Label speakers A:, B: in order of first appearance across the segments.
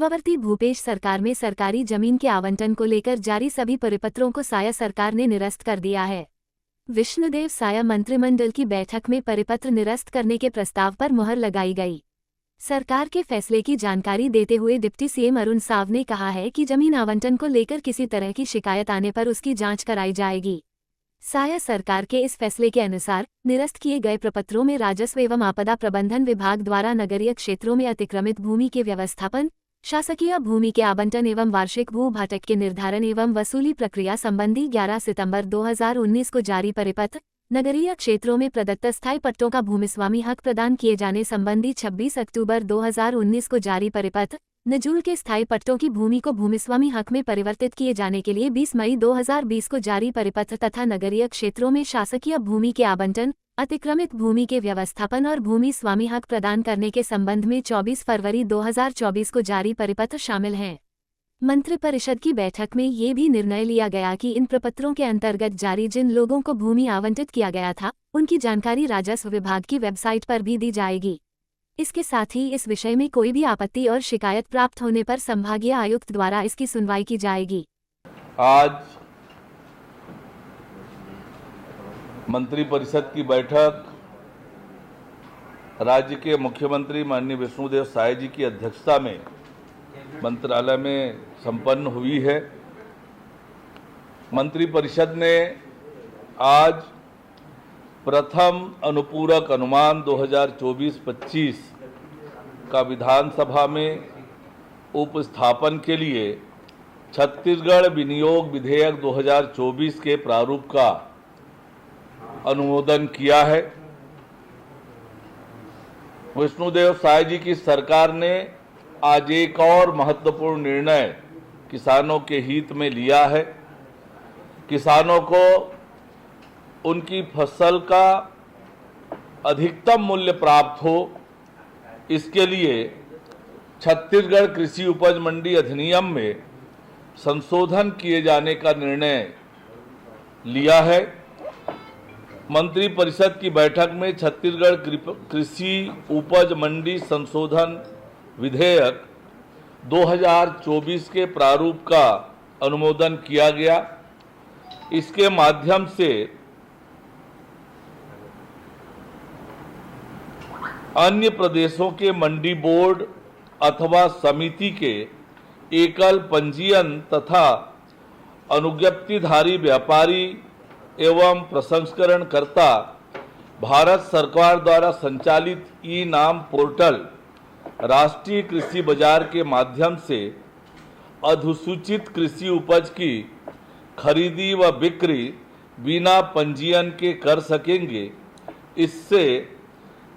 A: पूर्ववर्ती भूपेश सरकार में सरकारी जमीन के आवंटन को लेकर जारी सभी परिपत्रों को साया सरकार ने निरस्त कर दिया है। विष्णुदेव साया मंत्रिमंडल की बैठक में परिपत्र निरस्त करने के प्रस्ताव पर मुहर लगाई गई। सरकार के फैसले की जानकारी देते हुए डिप्टी सीएम अरुण साव ने कहा है कि जमीन आवंटन को लेकर किसी तरह की शिकायत आने पर उसकी जांच कराई जाएगी। साया सरकार के इस फैसले के अनुसार निरस्त किए गए प्रपत्रों में राजस्व एवं आपदा प्रबंधन विभाग द्वारा नगरीय क्षेत्रों में अतिक्रमित भूमि के व्यवस्थापन, शासकीय भूमि के आवंटन एवं वार्षिक भू भाटक के निर्धारण एवं वसूली प्रक्रिया संबंधी 11 सितंबर 2019 को जारी परिपत्र, नगरीय क्षेत्रों में प्रदत्त स्थायी पट्टों का भूमिस्वामी हक प्रदान किए जाने संबंधी 26 अक्टूबर 2019 को जारी परिपत्र, नजूल के स्थायी पट्टों की भूमि को भूमिस्वामी हक में परिवर्तित किए जाने के लिए 20 मई 2020 को जारी परिपत्र तथा नगरीय क्षेत्रों में शासकीय भूमि के आवंटन, अतिक्रमित भूमि के व्यवस्थापन और भूमि स्वामी हक प्रदान करने के संबंध में 24 फरवरी 2024 को जारी परिपत्र शामिल हैं। मंत्रिपरिषद की बैठक में ये भी निर्णय लिया गया कि इन प्रपत्रों के अंतर्गत जारी जिन लोगों को भूमि आवंटित किया गया था, उनकी जानकारी राजस्व विभाग की वेबसाइट पर भी दी जाएगी। इसके साथ ही इस विषय में कोई भी आपत्ति और शिकायत प्राप्त होने पर संभागीय आयुक्त द्वारा इसकी सुनवाई की जाएगी।
B: आज मंत्रिपरिषद की बैठक राज्य के मुख्यमंत्री माननीय विष्णुदेव साय जी की अध्यक्षता में मंत्रालय में संपन्न हुई है। मंत्रिपरिषद ने आज प्रथम अनुपूरक अनुमान 2024-25 का विधानसभा में उपस्थापन के लिए छत्तीसगढ़ विनियोग विधेयक 2024 के प्रारूप का अनुमोदन किया है। विष्णुदेव साय जी की सरकार ने आज एक और महत्वपूर्ण निर्णय किसानों के हित में लिया है। किसानों को उनकी फसल का अधिकतम मूल्य प्राप्त हो, इसके लिए छत्तीसगढ़ कृषि उपज मंडी अधिनियम में संशोधन किए जाने का निर्णय लिया है। मंत्रिपरिषद की बैठक में छत्तीसगढ़ कृषि उपज मंडी संशोधन विधेयक 2024 के प्रारूप का अनुमोदन किया गया। इसके माध्यम से अन्य प्रदेशों के मंडी बोर्ड अथवा समिति के एकल पंजीयन तथा अनुज्ञप्तिधारी व्यापारी एवं प्रसंस्करणकर्ता भारत सरकार द्वारा संचालित ई नाम पोर्टल राष्ट्रीय कृषि बाजार के माध्यम से अधिसूचित कृषि उपज की खरीदी व बिक्री बिना पंजीयन के कर सकेंगे। इससे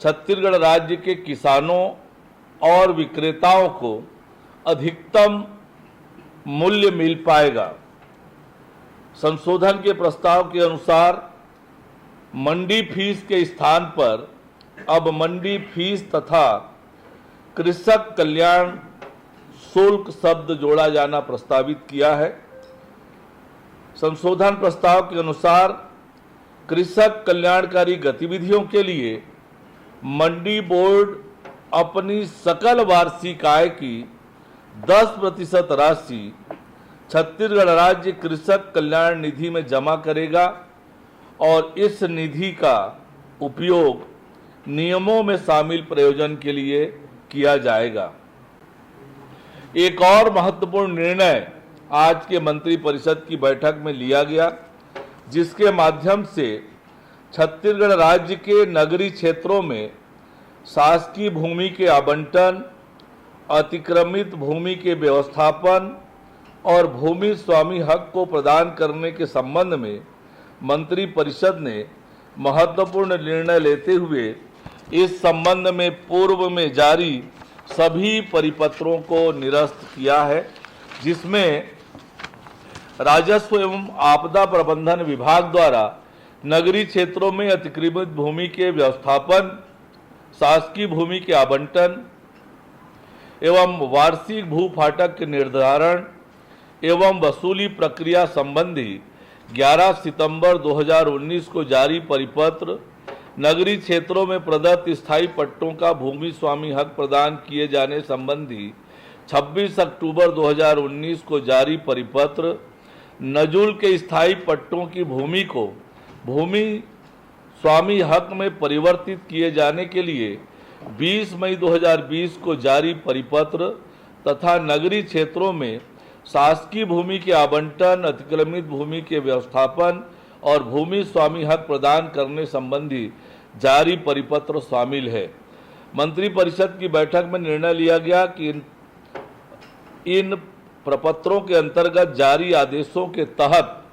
B: छत्तीसगढ़ राज्य के किसानों और विक्रेताओं को अधिकतम मूल्य मिल पाएगा। संशोधन के प्रस्ताव के अनुसार मंडी फीस के स्थान पर अब मंडी फीस तथा कृषक कल्याण शुल्क शब्द जोड़ा जाना प्रस्तावित किया है। संशोधन प्रस्ताव के अनुसार कृषक कल्याणकारी गतिविधियों के लिए मंडी बोर्ड अपनी सकल वार्षिक आय की 10% राशि छत्तीसगढ़ राज्य कृषक कल्याण निधि में जमा करेगा और इस निधि का उपयोग नियमों में शामिल प्रयोजन के लिए किया जाएगा। एक और महत्वपूर्ण निर्णय आज के मंत्रिपरिषद की बैठक में लिया गया, जिसके माध्यम से छत्तीसगढ़ राज्य के नगरीय क्षेत्रों में शासकीय भूमि के आवंटन, अतिक्रमित भूमि के व्यवस्थापन और भूमि स्वामी हक को प्रदान करने के संबंध में मंत्रिपरिषद ने महत्वपूर्ण निर्णय लेते हुए इस संबंध में पूर्व में जारी सभी परिपत्रों को निरस्त किया है, जिसमें राजस्व एवं आपदा प्रबंधन विभाग द्वारा नगरीय क्षेत्रों में अतिक्रमित भूमि के व्यवस्थापन, शासकीय भूमि के आवंटन एवं वार्षिक भू फाटक के निर्धारण एवं वसूली प्रक्रिया संबंधी 11 सितंबर 2019 को जारी परिपत्र, नगरीय क्षेत्रों में प्रदत्त स्थायी पट्टों का भूमि स्वामी हक प्रदान किए जाने संबंधी 26 अक्टूबर 2019 को जारी परिपत्र नजुल के स्थायी पट्टों की भूमि को भूमि स्वामी हक में परिवर्तित किए जाने के लिए 20 मई 2020 को जारी परिपत्र तथा नगरीय क्षेत्रों में शासकीय भूमि के आवंटन, अतिक्रमित भूमि के व्यवस्थापन और भूमि स्वामी हक प्रदान करने संबंधी जारी परिपत्र शामिल है। मंत्रिपरिषद की बैठक में निर्णय लिया गया कि इन प्रपत्रों के अंतर्गत जारी आदेशों के तहत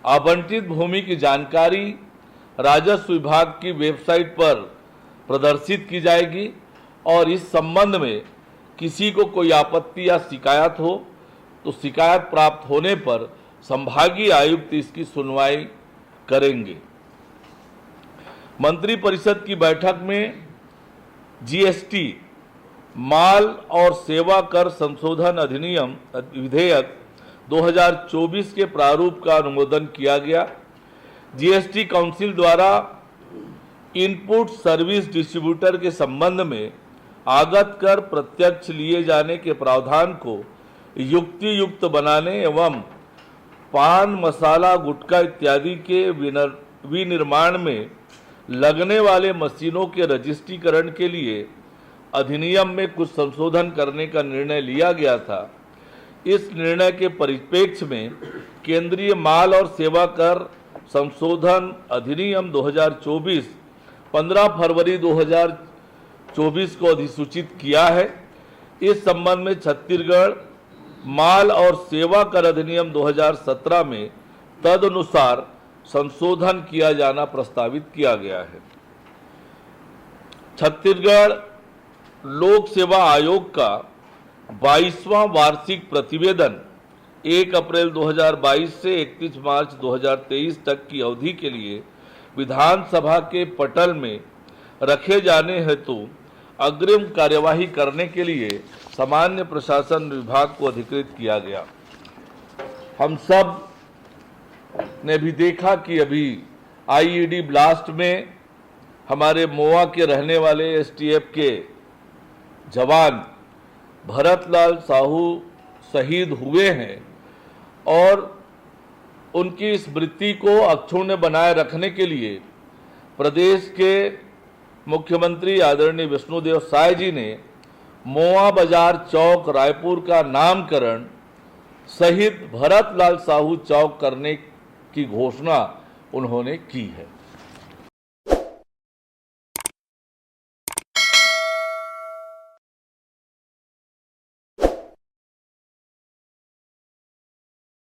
B: आवंटित भूमि की जानकारी राजस्व विभाग की वेबसाइट पर प्रदर्शित की जाएगी और इस संबंध में किसी को कोई आपत्ति या शिकायत हो तो शिकायत प्राप्त होने पर संभागीय आयुक्त इसकी सुनवाई करेंगे। मंत्रिपरिषद की बैठक में जीएसटी माल और सेवा कर संशोधन अधिनियम विधेयक 2024 के प्रारूप का अनुमोदन किया गया। जीएसटी काउंसिल द्वारा इनपुट सर्विस डिस्ट्रीब्यूटर के संबंध में आगत कर प्रत्यक्ष लिए जाने के प्रावधान को युक्ति युक्त बनाने एवं पान मसाला गुटखा इत्यादि के विनिर्माण में लगने वाले मशीनों के रजिस्ट्रीकरण के लिए अधिनियम में कुछ संशोधन करने का निर्णय लिया गया था। इस निर्णय के परिप्रेक्ष्य में केंद्रीय माल और सेवा कर संशोधन अधिनियम 2024 15 फरवरी 2024 को अधिसूचित किया है। इस संबंध में छत्तीसगढ़ माल और सेवा कर अधिनियम 2017 में तदनुसार संशोधन किया जाना प्रस्तावित किया गया है। छत्तीसगढ़ लोक सेवा आयोग का 22वां वार्षिक प्रतिवेदन 1 अप्रैल 2022 से 31 मार्च 2023 तक की अवधि के लिए विधानसभा के पटल में रखे जाने हेतु अग्रिम कार्यवाही करने के लिए सामान्य प्रशासन विभाग को अधिकृत किया गया। हम सब ने भी देखा कि अभी आईईडी ब्लास्ट में हमारे मोआ के रहने वाले एसटीएफ के जवान भरतलाल साहू शहीद हुए हैं और उनकी स्मृति को अक्षुण्ण बनाए रखने के लिए प्रदेश के मुख्यमंत्री आदरणीय विष्णुदेव साय जी ने मोआ बाजार चौक रायपुर का नामकरण शहीद भरतलाल साहू चौक करने की घोषणा उन्होंने की है।